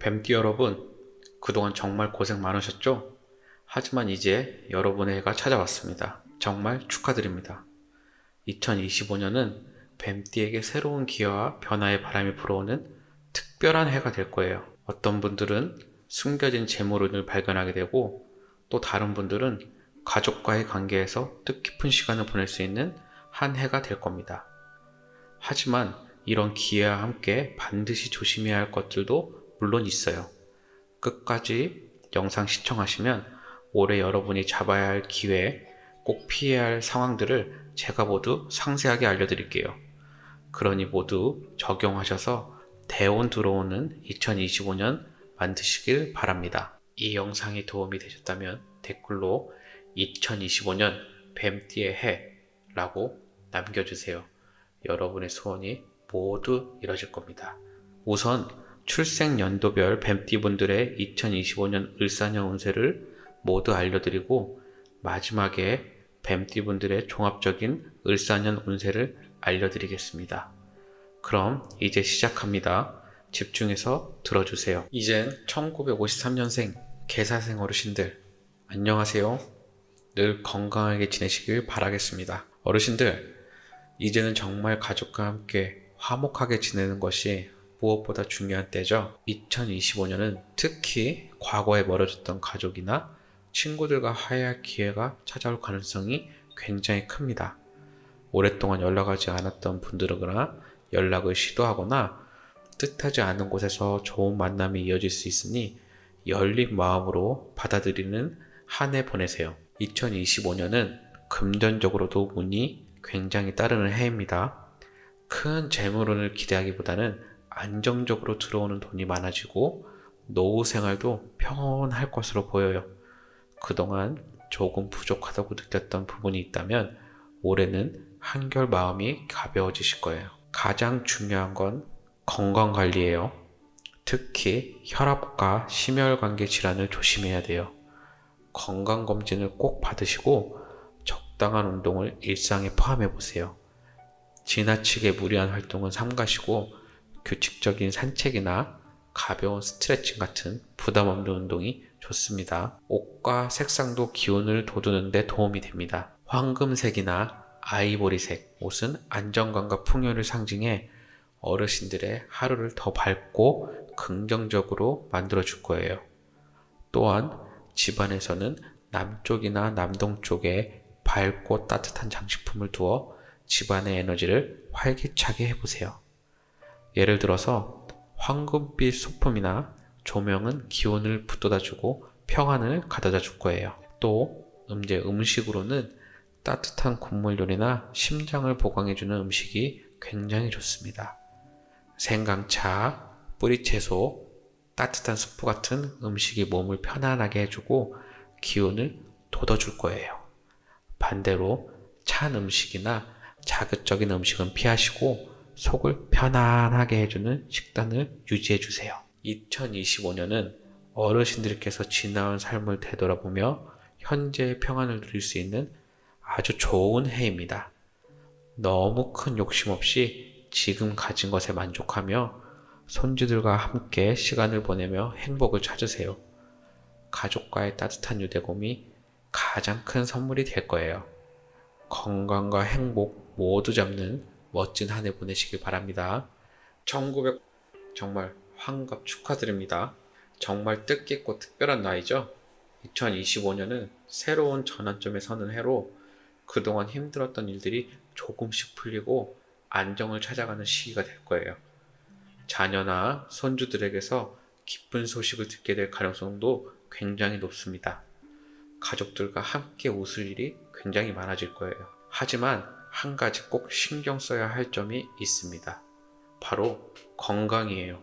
뱀띠 여러분, 그동안 정말 고생 많으셨죠? 하지만 이제 여러분의 해가 찾아왔습니다. 정말 축하드립니다. 2025년은 뱀띠에게 새로운 기회와 변화의 바람이 불어오는 특별한 해가 될 거예요. 어떤 분들은 숨겨진 재물운을 발견하게 되고, 또 다른 분들은 가족과의 관계에서 뜻깊은 시간을 보낼 수 있는 한 해가 될 겁니다. 하지만 이런 기회와 함께 반드시 조심해야 할 것들도 물론 있어요. 끝까지 영상 시청하시면 올해 여러분이 잡아야 할 기회, 꼭 피해야 할 상황들을 제가 모두 상세하게 알려드릴게요. 그러니 모두 적용하셔서 대운 들어오는 2025년 만드시길 바랍니다. 이 영상이 도움이 되셨다면 댓글로 2025년 뱀띠의 해라고 남겨주세요. 여러분의 소원이 모두 이뤄질 겁니다. 우선 출생연도별 뱀띠분들의 2025년 을사년 운세를 모두 알려드리고, 마지막에 뱀띠분들의 종합적인 을사년 운세를 알려드리겠습니다. 그럼 이제 시작합니다. 집중해서 들어주세요. 이젠 1953년생 개사생 어르신들, 안녕하세요. 늘 건강하게 지내시길 바라겠습니다. 어르신들, 이제는 정말 가족과 함께 화목하게 지내는 것이 무엇보다 중요한 때죠. 2025년은 특히 과거에 멀어졌던 가족이나 친구들과 화해할 기회가 찾아올 가능성이 굉장히 큽니다. 오랫동안 연락하지 않았던 분들이거나 연락을 시도하거나 뜻하지 않은 곳에서 좋은 만남이 이어질 수 있으니 열린 마음으로 받아들이는 한 해 보내세요. 2025년은 금전적으로도 운이 굉장히 따르는 해입니다. 큰 재물운을 기대하기보다는 안정적으로 들어오는 돈이 많아지고 노후 생활도 평온할 것으로 보여요. 그동안 조금 부족하다고 느꼈던 부분이 있다면 올해는 한결 마음이 가벼워지실 거예요. 가장 중요한 건 건강관리예요. 특히 혈압과 심혈관계 질환을 조심해야 돼요. 건강검진을 꼭 받으시고 적당한 운동을 일상에 포함해 보세요. 지나치게 무리한 활동은 삼가시고 규칙적인 산책이나 가벼운 스트레칭 같은 부담 없는 운동이 좋습니다. 옷과 색상도 기운을 돋우는 데 도움이 됩니다. 황금색이나 아이보리색 옷은 안정감과 풍요를 상징해 어르신들의 하루를 더 밝고 긍정적으로 만들어 줄 거예요. 또한 집안에서는 남쪽이나 남동쪽에 밝고 따뜻한 장식품을 두어 집안의 에너지를 활기차게 해보세요. 예를 들어서 황금빛 소품이나 조명은 기운을 북돋아주고 평안을 가져다 줄 거예요. 또 음식으로는 따뜻한 국물 요리나 심장을 보강해주는 음식이 굉장히 좋습니다. 생강차, 뿌리채소, 따뜻한 스프 같은 음식이 몸을 편안하게 해주고 기운을 돋워줄 거예요. 반대로 찬 음식이나 자극적인 음식은 피하시고 속을 편안하게 해주는 식단을 유지해주세요. 2025년은 어르신들께서 지나온 삶을 되돌아보며 현재의 평안을 누릴 수 있는 아주 좋은 해입니다. 너무 큰 욕심 없이 지금 가진 것에 만족하며 손주들과 함께 시간을 보내며 행복을 찾으세요. 가족과의 따뜻한 유대감이 가장 큰 선물이 될 거예요. 건강과 행복 모두 잡는 멋진 한 해 보내시길 바랍니다. 1900 정말 환갑 축하드립니다. 정말 뜻깊고 특별한 나이죠. 2025년은 새로운 전환점에 서는 해로 그동안 힘들었던 일들이 조금씩 풀리고 안정을 찾아가는 시기가 될 거예요. 자녀나 손주들에게서 기쁜 소식을 듣게 될 가능성도 굉장히 높습니다. 가족들과 함께 웃을 일이 굉장히 많아질 거예요. 하지만 한 가지 꼭 신경 써야 할 점이 있습니다. 바로 건강이에요.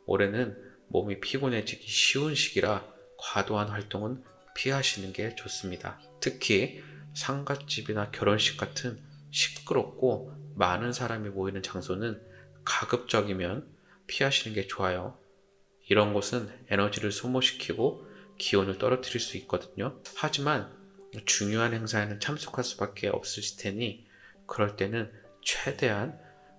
올해는 몸이 피곤해지기 쉬운 시기라 과도한 활동은 피하시는 게 좋습니다. 특히 상갓집이나 결혼식 같은 시끄럽고 많은 사람이 모이는 장소는 가급적이면 피하시는 게 좋아요. 이런 곳은 에너지를 소모시키고 기온을 떨어뜨릴 수 있거든요. 하지만 중요한 행사에는 참석할 수밖에 없으실 테니 그럴 때는 최대한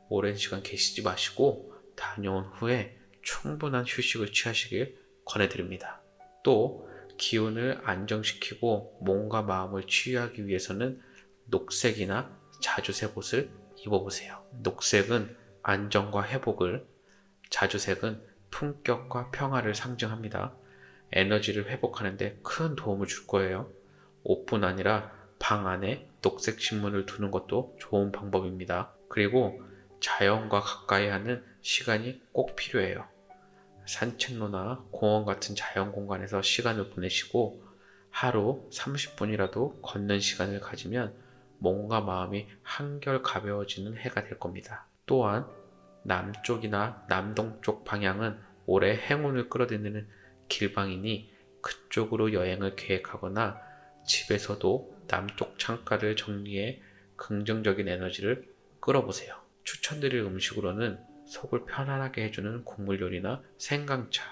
오랜 시간 계시지 마시고 다녀온 후에 충분한 휴식을 취하시길 권해드립니다. 또 기운을 안정시키고 몸과 마음을 치유하기 위해서는 녹색이나 자주색 옷을 입어보세요. 녹색은 안정과 회복을, 자주색은 품격과 평화를 상징합니다. 에너지를 회복하는 데 큰 도움을 줄 거예요. 옷뿐 아니라 방 안에 녹색 신문을 두는 것도 좋은 방법입니다. 그리고 자연과 가까이 하는 시간이 꼭 필요해요. 산책로나 공원 같은 자연 공간에서 시간을 보내시고 하루 30분이라도 걷는 시간을 가지면 몸과 마음이 한결 가벼워지는 해가 될 겁니다. 또한 남쪽이나 남동쪽 방향은 올해 행운을 끌어들이는 길방이니 그쪽으로 여행을 계획하거나 집에서도 남쪽 창가를 정리해 긍정적인 에너지를 끌어보세요. 추천드릴 음식으로는 속을 편안하게 해주는 국물 요리나 생강차,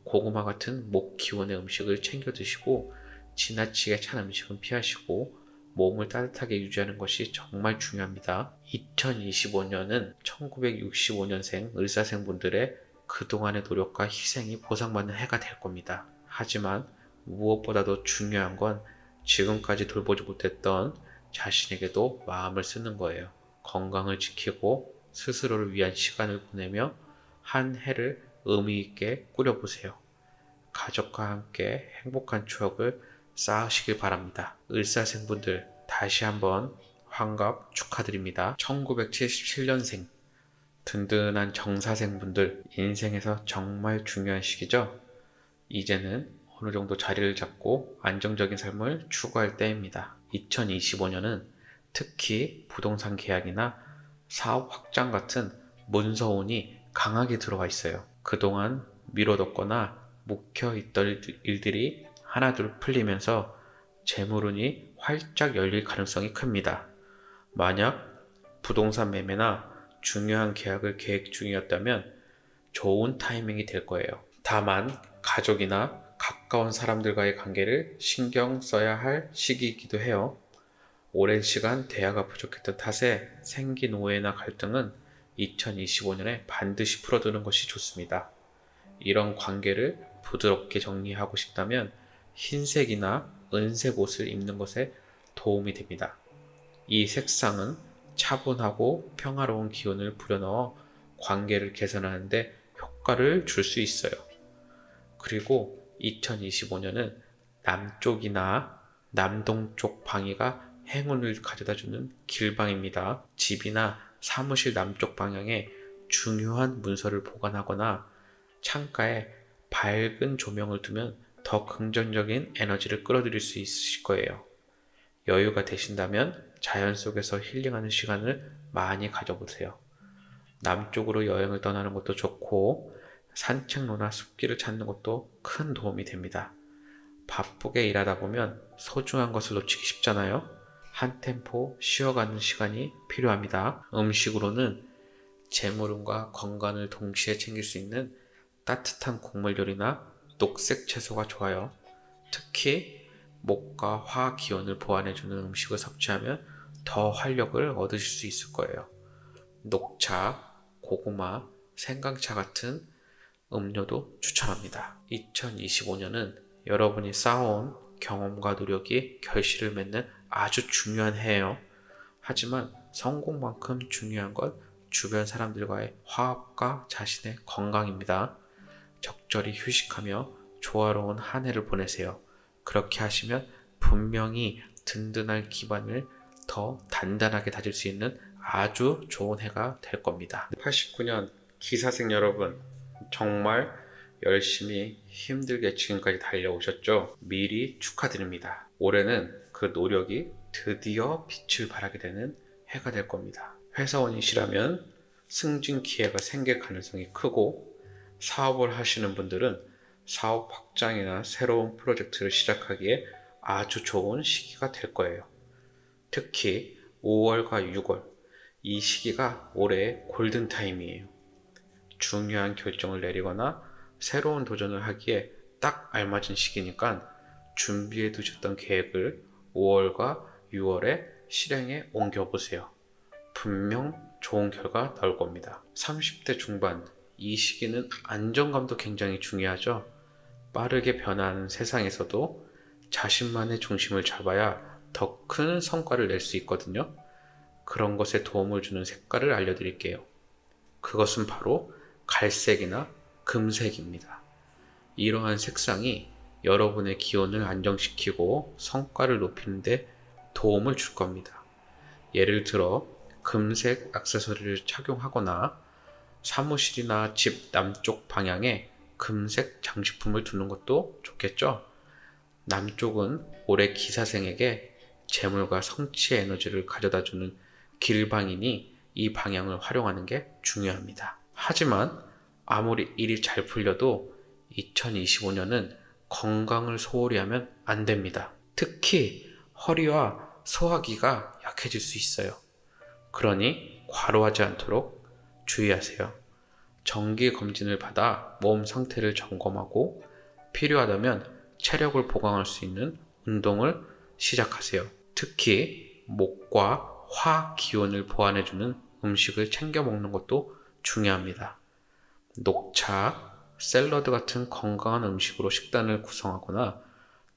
고구마 같은 목 기운의 음식을 챙겨 드시고 지나치게 찬 음식은 피하시고 몸을 따뜻하게 유지하는 것이 정말 중요합니다. 2025년은 1965년생 을사생분들의 그동안의 노력과 희생이 보상받는 해가 될 겁니다. 하지만 무엇보다도 중요한 건 지금까지 돌보지 못했던 자신에게도 마음을 쓰는 거예요. 건강을 지키고 스스로를 위한 시간을 보내며 한 해를 의미 있게 꾸려보세요. 가족과 함께 행복한 추억을 쌓으시길 바랍니다. 을사생분들 다시 한번 환갑 축하드립니다. 1977년생 든든한 정사생분들 인생에서 정말 중요한 시기죠. 이제는 어느 정도 자리를 잡고 안정적인 삶을 추구할 때입니다. 2025년은 특히 부동산 계약이나 사업 확장 같은 문서운이 강하게 들어와 있어요. 그동안 미뤄뒀거나 묵혀있던 일들이 하나둘 풀리면서 재물운이 활짝 열릴 가능성이 큽니다. 만약 부동산 매매나 중요한 계약을 계획 중이었다면 좋은 타이밍이 될 거예요. 다만 가족이나 가까운 사람들과의 관계를 신경 써야 할 시기이기도 해요. 오랜 시간 대화가 부족했던 탓에 생긴 오해나 갈등은 2025년에 반드시 풀어두는 것이 좋습니다. 이런 관계를 부드럽게 정리하고 싶다면 흰색이나 은색 옷을 입는 것에 도움이 됩니다. 이 색상은 차분하고 평화로운 기운을 불어넣어 관계를 개선하는 데 효과를 줄 수 있어요. 그리고 2025년은 남쪽이나 남동쪽 방위가 행운을 가져다주는 길방입니다. 집이나 사무실 남쪽 방향에 중요한 문서를 보관하거나 창가에 밝은 조명을 두면 더 긍정적인 에너지를 끌어들일 수 있으실 거예요. 여유가 되신다면 자연 속에서 힐링하는 시간을 많이 가져보세요. 남쪽으로 여행을 떠나는 것도 좋고 산책로나 숲길을 찾는 것도 큰 도움이 됩니다. 바쁘게 일하다 보면 소중한 것을 놓치기 쉽잖아요. 한 템포 쉬어가는 시간이 필요합니다. 음식으로는 재물운과 건강을 동시에 챙길 수 있는 따뜻한 국물 요리나 녹색 채소가 좋아요. 특히 목과 화 기운을 보완해주는 음식을 섭취하면 더 활력을 얻으실 수 있을 거예요. 녹차, 고구마, 생강차 같은 음료도 추천합니다. 2025년은 여러분이 쌓아온 경험과 노력이 결실을 맺는 아주 중요한 해예요. 하지만 성공만큼 중요한 건 주변 사람들과의 화합과 자신의 건강입니다. 적절히 휴식하며 조화로운 한 해를 보내세요. 그렇게 하시면 분명히 든든한 기반을 더 단단하게 다질 수 있는 아주 좋은 해가 될 겁니다. 89년 기사생 여러분, 정말 열심히 힘들게 지금까지 달려오셨죠? 미리 축하드립니다. 올해는 그 노력이 드디어 빛을 발하게 되는 해가 될 겁니다. 회사원이시라면 승진 기회가 생길 가능성이 크고, 사업을 하시는 분들은 사업 확장이나 새로운 프로젝트를 시작하기에 아주 좋은 시기가 될 거예요. 특히 5월과 6월, 이 시기가 올해의 골든타임이에요. 중요한 결정을 내리거나 새로운 도전을 하기에 딱 알맞은 시기니까 준비해 두셨던 계획을 5월과 6월에 실행에 옮겨보세요. 분명 좋은 결과 나올 겁니다. 30대 중반, 이 시기는 안정감도 굉장히 중요하죠. 빠르게 변하는 세상에서도 자신만의 중심을 잡아야 더 큰 성과를 낼 수 있거든요. 그런 것에 도움을 주는 색깔을 알려드릴게요. 그것은 바로 갈색이나 금색입니다. 이러한 색상이 여러분의 기운을 안정시키고 성과를 높이는 데 도움을 줄 겁니다. 예를 들어 금색 액세서리를 착용하거나 사무실이나 집 남쪽 방향에 금색 장식품을 두는 것도 좋겠죠? 남쪽은 올해 기사생에게 재물과 성취의 에너지를 가져다주는 길방이니 이 방향을 활용하는 게 중요합니다. 하지만 아무리 일이 잘 풀려도 2025년은 건강을 소홀히 하면 안 됩니다. 특히 허리와 소화기가 약해질 수 있어요. 그러니 과로하지 않도록 주의하세요. 정기 검진을 받아 몸 상태를 점검하고 필요하다면 체력을 보강할 수 있는 운동을 시작하세요. 특히 목과 화 기운을 보완해주는 음식을 챙겨 먹는 것도 중요합니다. 녹차, 샐러드 같은 건강한 음식으로 식단을 구성하거나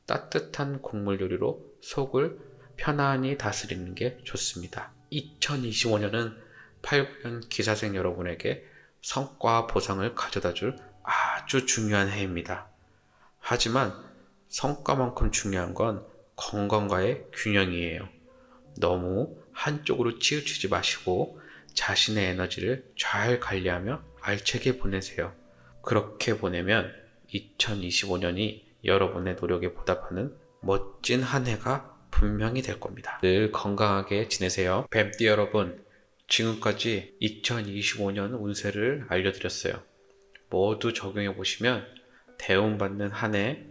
따뜻한 국물 요리로 속을 편안히 다스리는 게 좋습니다. 2025년은 8년 기사생 여러분에게 성과 보상을 가져다줄 아주 중요한 해입니다. 하지만 성과만큼 중요한 건 건강과의 균형이에요. 너무 한쪽으로 치우치지 마시고 자신의 에너지를 잘 관리하며 알차게 보내세요. 그렇게 보내면 2025년이 여러분의 노력에 보답하는 멋진 한 해가 분명히 될 겁니다. 늘 건강하게 지내세요. 뱀띠 여러분, 지금까지 2025년 운세를 알려드렸어요. 모두 적용해 보시면 대운받는 한 해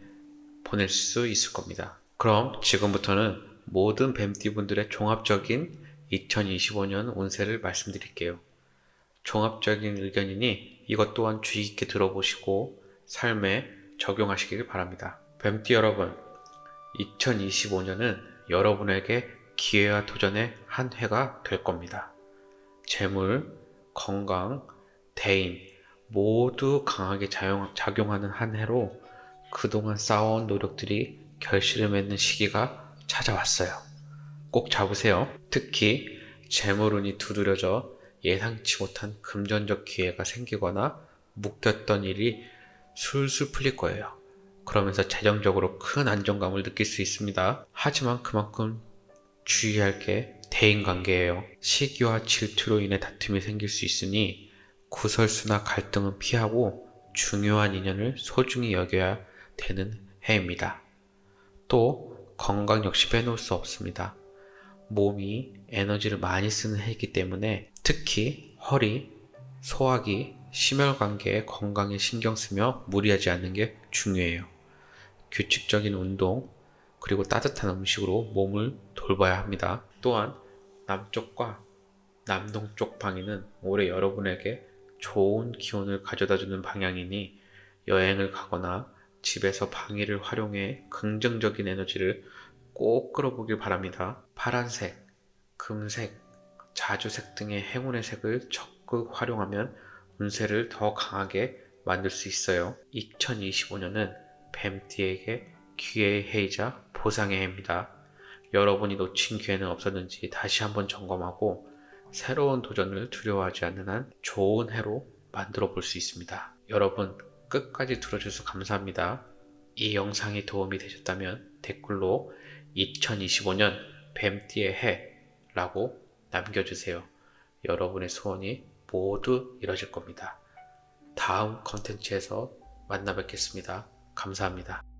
보낼 수 있을 겁니다. 그럼 지금부터는 모든 뱀띠분들의 종합적인 2025년 운세를 말씀드릴게요. 종합적인 의견이니 이것 또한 주의 깊게 들어보시고 삶에 적용하시길 바랍니다. 뱀띠 여러분, 2025년은 여러분에게 기회와 도전의 한 해가 될 겁니다. 재물, 건강, 대인 모두 강하게 작용하는 한 해로 그동안 쌓아온 노력들이 결실을 맺는 시기가 찾아왔어요. 꼭 잡으세요. 특히 재물운이 두드려져 예상치 못한 금전적 기회가 생기거나 묶였던 일이 술술 풀릴 거예요. 그러면서 재정적으로 큰 안정감을 느낄 수 있습니다. 하지만 그만큼 주의할 게 대인관계예요. 시기와 질투로 인해 다툼이 생길 수 있으니 구설수나 갈등은 피하고 중요한 인연을 소중히 여겨야 되는 해입니다. 또 건강 역시 빼놓을 수 없습니다. 몸이 에너지를 많이 쓰는 해이기 때문에 특히 허리, 소화기, 심혈관계의 건강에 신경 쓰며 무리하지 않는 게 중요해요. 규칙적인 운동, 그리고 따뜻한 음식으로 몸을 돌봐야 합니다. 또한 남쪽과 남동쪽 방위는 올해 여러분에게 좋은 기운을 가져다주는 방향이니 여행을 가거나 집에서 방위를 활용해 긍정적인 에너지를 꼭 끌어보길 바랍니다. 파란색, 금색, 자주색 등의 행운의 색을 적극 활용하면 운세를 더 강하게 만들 수 있어요. 2025년은 뱀띠에게 기회의 해이자 보상의 해입니다. 여러분이 놓친 기회는 없었는지 다시 한번 점검하고 새로운 도전을 두려워하지 않는 한 좋은 해로 만들어 볼 수 있습니다. 여러분 끝까지 들어주셔서 감사합니다. 이 영상이 도움이 되셨다면 댓글로 2025년 뱀띠의 해라고 남겨주세요. 여러분의 소원이 모두 이뤄질 겁니다. 다음 컨텐츠에서 만나 뵙겠습니다. 감사합니다.